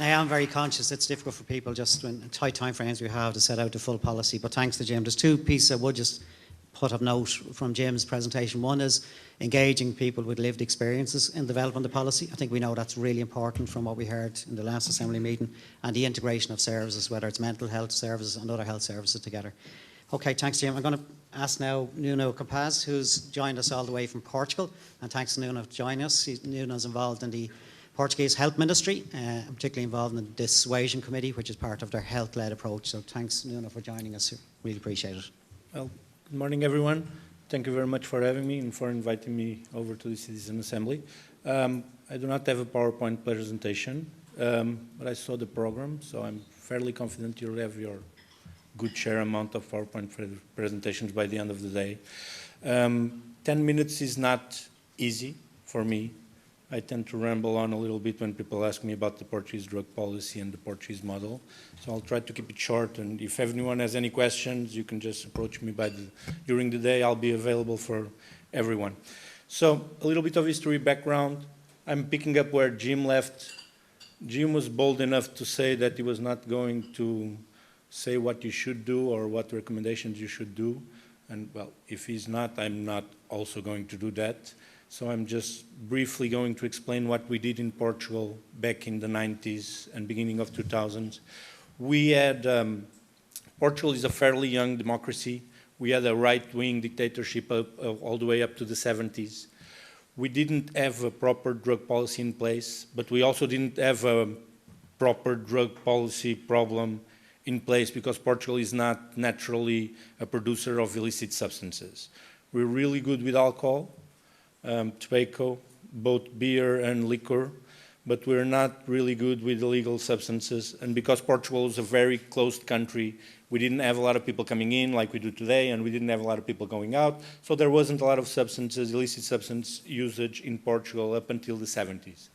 I am very conscious it's difficult for people just in tight time frames we have to set out the full policy, but thanks to Jim. There's two pieces I would just put of note from Jim's presentation. One is engaging people with lived experiences in developing the policy. I think we know that's really important from what we heard in the last Assembly meeting, and the integration of services, whether it's mental health services and other health services together. Okay, thanks Jim. I'm going to ask now Nuno Capaz, who's joined us all the way from Portugal, and thanks to Nuno for joining us. Nuno's involved in the Portuguese Health Ministry, particularly involved in the Dissuasion Committee, which is part of their health-led approach. So thanks, Nuno, for joining us. Really appreciate it. Well, good morning, everyone. Thank you very much for having me and for inviting me over to the Citizen Assembly. I do not have a PowerPoint presentation, but I saw the program, so I'm fairly confident you'll have your good share amount of PowerPoint presentations by the end of the day. 10 minutes is not easy for me. I tend to ramble on a little bit when people ask me about the Portuguese drug policy and the Portuguese model. So I'll try to keep it short, and if anyone has any questions, you can just approach me during the day. I'll be available for everyone. So a little bit of history background. I'm picking up where Jim left. Jim was bold enough to say that he was not going to say what you should do or what recommendations you should do. And well, if he's not, I'm not also going to do that. So I'm just briefly going to explain what we did in Portugal back in the 90s and beginning of 2000s. We had, Portugal is a fairly young democracy. We had a right-wing dictatorship all the way up to the 70s. We didn't have a proper drug policy in place, but we also didn't have a proper drug policy problem in place because Portugal is not naturally a producer of illicit substances. We're really good with alcohol. Tobacco, both beer and liquor, but we're not really good with illegal substances. And because Portugal is a very closed country, we didn't have a lot of people coming in like we do today, and we didn't have a lot of people going out. So there wasn't a lot of substances, illicit substance usage in Portugal up until the 70s.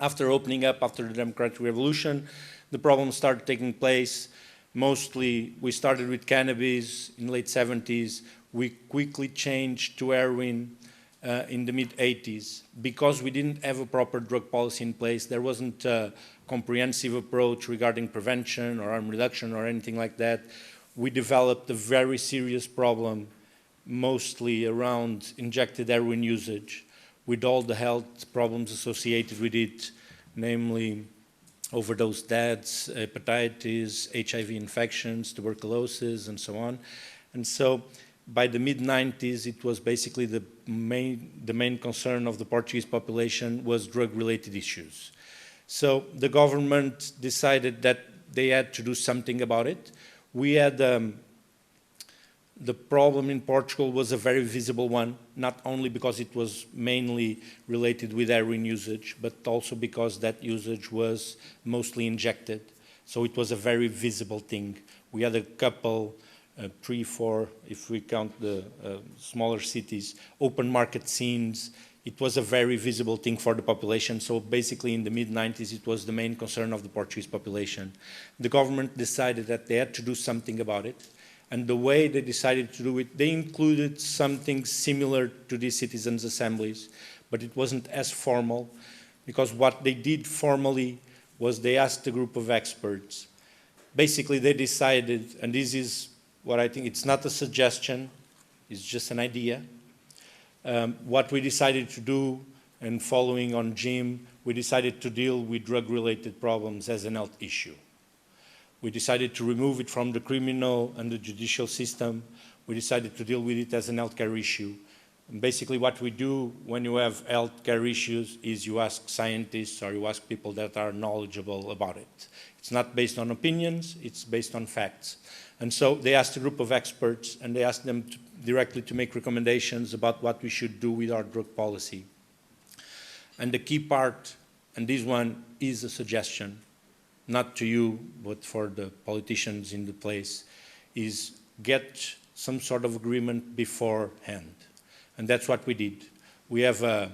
After opening up, after the Democratic Revolution, the problems started taking place. Mostly, we started with cannabis in the late 70s. We quickly changed to heroin in the mid-80s. Because we didn't have a proper drug policy in place, there wasn't a comprehensive approach regarding prevention or harm reduction or anything like that. We developed a very serious problem, mostly around injected heroin usage, with all the health problems associated with it, namely overdose deaths, hepatitis, HIV infections, tuberculosis, and so on. And so by the mid-90s, it was basically the main concern of the Portuguese population was drug-related issues. So the government decided that they had to do something about it. We had, the problem in Portugal was a very visible one, not only because it was mainly related with heroin usage, but also because that usage was mostly injected. So it was a very visible thing. We had a couple 3, 4, if we count the smaller cities, open market scenes. It was a very visible thing for the population. So basically in the mid-90s, it was the main concern of the Portuguese population. The government decided that they had to do something about it. And the way they decided to do it, they included something similar to these citizens' assemblies, but it wasn't as formal, because what they did formally was they asked a group of experts. Basically, they decided, and this is what I think, it's not a suggestion, it's just an idea. What we decided to do, and following on Jim, we decided to deal with drug-related problems as an health issue. We decided to remove it from the criminal and the judicial system. We decided to deal with it as an healthcare issue. And basically what we do when you have healthcare issues is you ask scientists or you ask people that are knowledgeable about it. It's not based on opinions, it's based on facts. And so they asked a group of experts and they asked them directly to make recommendations about what we should do with our drug policy. And the key part, and this one is a suggestion, not to you, but for the politicians in the place, is get some sort of agreement beforehand. And that's what we did. We have a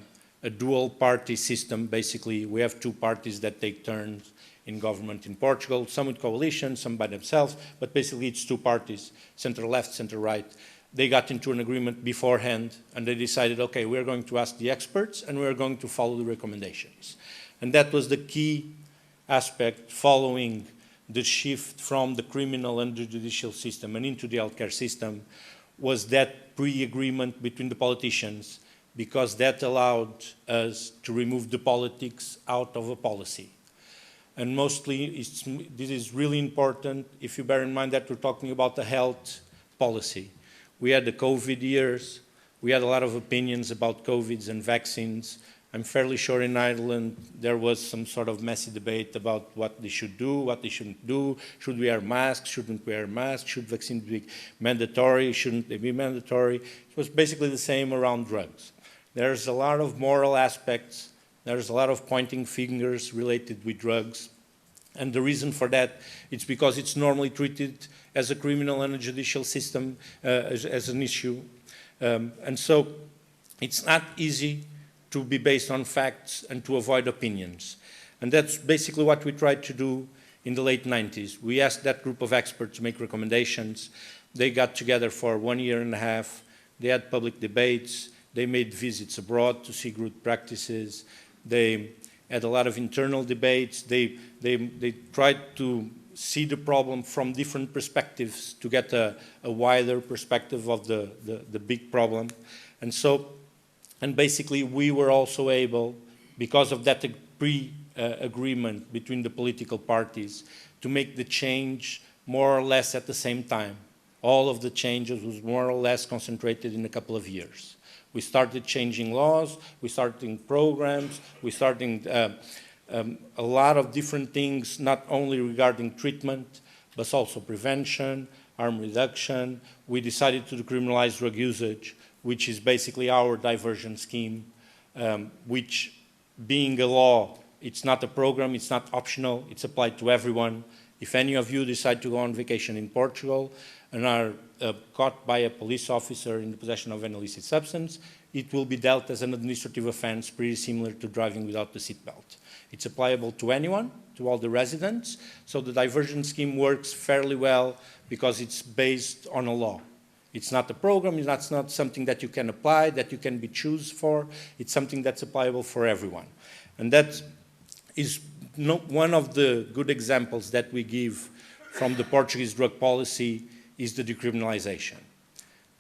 dual party system, basically. We have two parties that take turns in government in Portugal, some with coalition, some by themselves, but basically it's two parties, center left, center right. They got into an agreement beforehand and they decided, okay, we're going to ask the experts and we're going to follow the recommendations. And that was the key aspect following the shift from the criminal and the judicial system and into the healthcare system was that pre-agreement between the politicians, because that allowed us to remove the politics out of a policy. And mostly, this is really important if you bear in mind that we're talking about the health policy. We had the COVID years, we had a lot of opinions about COVIDs and vaccines. I'm fairly sure in Ireland there was some sort of messy debate about what they should do, what they shouldn't do. Should we wear masks? Shouldn't wear masks? Should vaccines be mandatory? Shouldn't they be mandatory? It was basically the same around drugs. There's a lot of moral aspects. There's a lot of pointing fingers related with drugs. And the reason for that is because it's normally treated as a criminal and a judicial system, as an issue. And so it's not easy to be based on facts and to avoid opinions. And that's basically what we tried to do in the late 90s. We asked that group of experts to make recommendations. They got together for 1.5 years. They had public debates. They made visits abroad to see good practices. They had a lot of internal debates. They tried to see the problem from different perspectives to get a wider perspective of the big problem. And basically, we were also able, because of that pre-agreement between the political parties, to make the change more or less at the same time. All of the changes was more or less concentrated in a couple of years. We started changing laws, we started programs, we started a lot of different things, not only regarding treatment, but also prevention, harm reduction. We decided to decriminalize drug usage, which is basically our diversion scheme, which, being a law, it's not a program, it's not optional, it's applied to everyone. If any of you decide to go on vacation in Portugal and are caught by a police officer in the possession of an illicit substance, it will be dealt as an administrative offense, pretty similar to driving without the seatbelt. It's applicable to anyone, to all the residents, so the diversion scheme works fairly well because it's based on a law. It's not a program, it's not something that you can apply, that you can be choose for. It's something that's applicable for everyone. And that is one of the good examples that we give from the Portuguese drug policy is the decriminalization.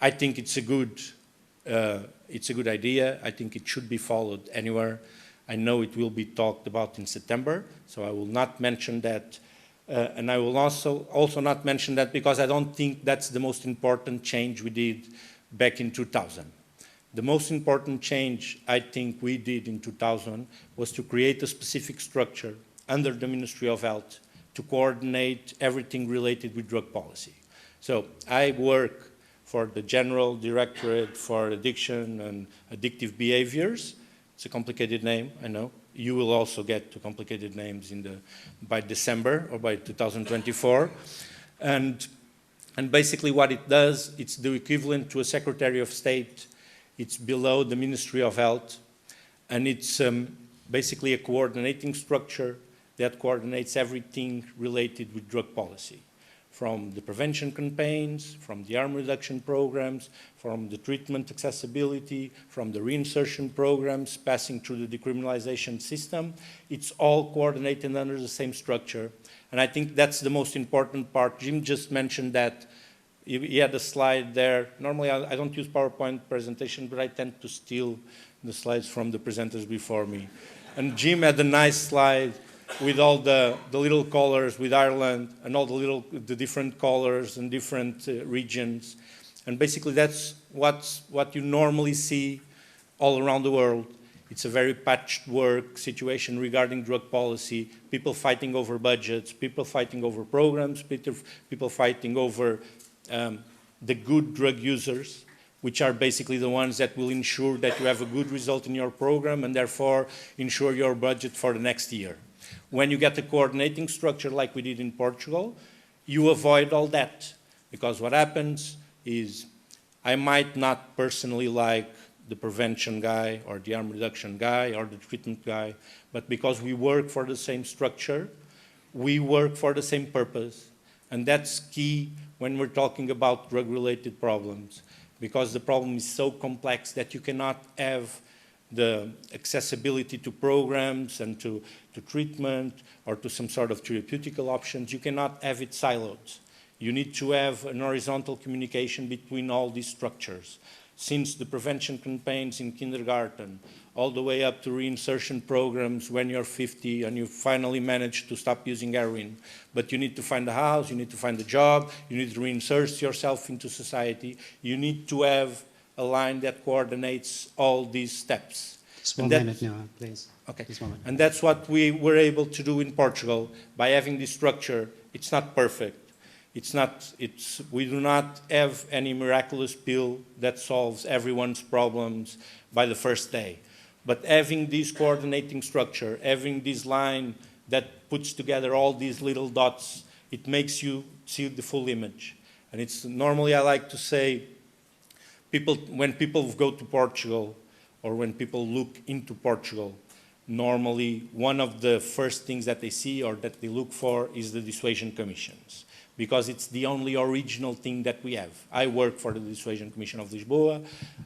I think it's a good idea. I think it should be followed anywhere. I know it will be talked about in September, so I will not mention that. And I will also not mention that because I don't think that's the most important change we did back in 2000. The most important change I think we did in 2000 was to create a specific structure under the Ministry of Health to coordinate everything related with drug policy. So I work for the General Directorate for Addiction and Addictive Behaviours. It's a complicated name, I know. You will also get to complicated names by December or by 2024. And basically what it does, it's the equivalent to a Secretary of State. It's below the Ministry of Health. And it's basically a coordinating structure that coordinates everything related with drug policy, from the prevention campaigns, from the harm reduction programs, from the treatment accessibility, from the reinsertion programs, passing through the decriminalization system. It's all coordinated under the same structure. And I think that's the most important part. Jim just mentioned that. He had a slide there. Normally, I don't use PowerPoint presentation, but I tend to steal the slides from the presenters before me. And Jim had a nice slide with all the little colors with Ireland and all the different colors and different regions. And basically that's what you normally see all around the world. It's a very patchwork situation regarding drug policy, people fighting over budgets, people fighting over programs, people fighting over the good drug users, which are basically the ones that will ensure that you have a good result in your program and therefore ensure your budget for the next year. When you get a coordinating structure like we did in Portugal, you avoid all that. Because what happens is I might not personally like the prevention guy or the harm reduction guy or the treatment guy, but because we work for the same structure, we work for the same purpose. And that's key when we're talking about drug-related problems, because the problem is so complex that you cannot have the accessibility to programs and to treatment or to some sort of therapeutical options. You cannot have it siloed. You need to have an horizontal communication between all these structures. Since the prevention campaigns in kindergarten, all the way up to reinsertion programs when you're 50 and you finally manage to stop using heroin. But you need to find a house, you need to find a job, you need to reinsert yourself into society. You need to have a line that coordinates all these steps. Just one minute now, please. Okay. Just one minute. And that's what we were able to do in Portugal by having this structure. It's not perfect. We do not have any miraculous pill that solves everyone's problems by the first day. But having this coordinating structure, having this line that puts together all these little dots, it makes you see the full image. And it's normally, I like to say, when people go to Portugal or when people look into Portugal, normally one of the first things that they see or that they look for is the dissuasion commissions, because it's the only original thing that we have. I work for the Dissuasion Commission of Lisboa.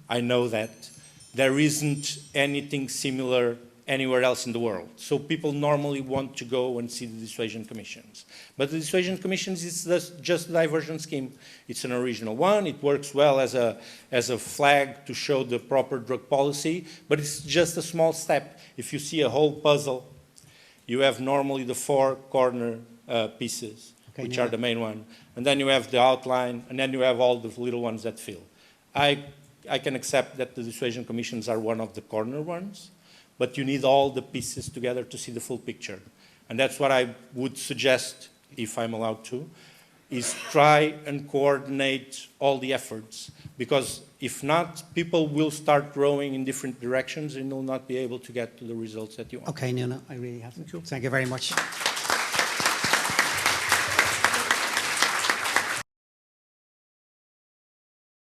I know that there isn't anything similar anywhere else in the world. So people normally want to go and see the dissuasion commissions. But the dissuasion commissions is just a diversion scheme. It's an original one. It works well as a flag to show the proper drug policy, but it's just a small step. If you see a whole puzzle, you have normally the four corner pieces, which are the main one. And then you have the outline, and then you have all the little ones that fill. I can accept that the dissuasion commissions are one of the corner ones, but you need all the pieces together to see the full picture. And that's what I would suggest, if I'm allowed to, is try and coordinate all the efforts. Because if not, people will start growing in different directions and will not be able to get to the results that you want. Okay, Nuno, I really have to. Thank you very much.